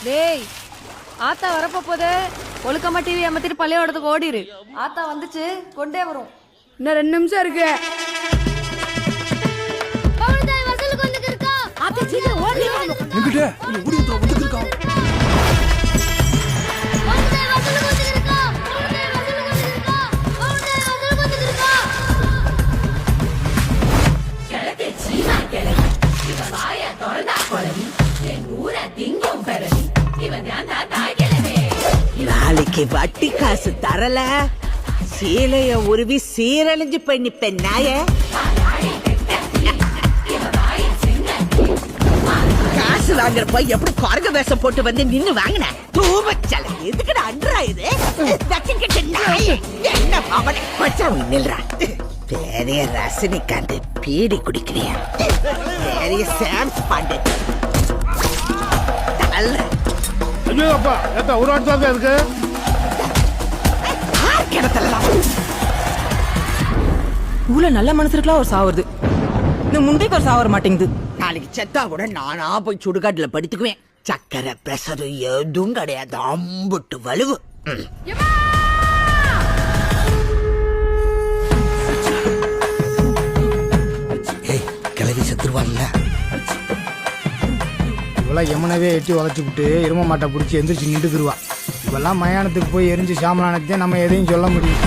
டேய் ஆத்தா வரப்போ போதே ஒழுக்கமா டிவி அமர்த்திட்டு பள்ளியோடத்துக்கு ஓடிரு. ஆத்தா வந்துச்சு கொண்டே வரும். இன்னும் 2 நிமிஷம் இருக்கு. எங்கிட்ட ஓடி வந்து இருக்கா. நாளைக்கு வட்டி காசு தரல சீலைய உருவி சீரழிஞ்சு போய் நிப்பேன் நாய. காசு வாங்குறப்ப எப்படி குரங்கு வேஷம் போட்டு வந்து நின்னு வாங்கின தூபச்சல எதுக்கு அன்றா இது என்ன பாவனை மச்சான் நில்றா. பெரிய ரசனிகாந்த் பீடி குடிக்கிறியா, பெரிய சாம்ஸ் பாண்டு ஐயோ அப்பா ஏத்தா ஒரு வாட்ஸ் தான் இருக்கு. இவ்வளவு நல்ல மனசுக்குலாம் ஒரு சாவுறது, இந்த முண்டைக்கு ஒரு சாவர மாட்டேங்குது. நாளைக்கு செத்தா கூட நானா போய் சுடுகாட்டுல படுத்துக்குவேன். சக்கரை பிரஷர் எதுவும் கிடையாது, அம்புட்டு வலுவு. கிளவி செத்துருவான்ல. இவெல்லாம் எமனவே எட்டி உதச்சுக்கிட்டு எரும மாட்டை பிடிச்சி எந்திரிச்சு நின்றுக்குருவா. இவெல்லாம் மயானத்துக்கு போய் எரிஞ்சு சாமலானதே நம்ம எதையும் சொல்ல முடியும்.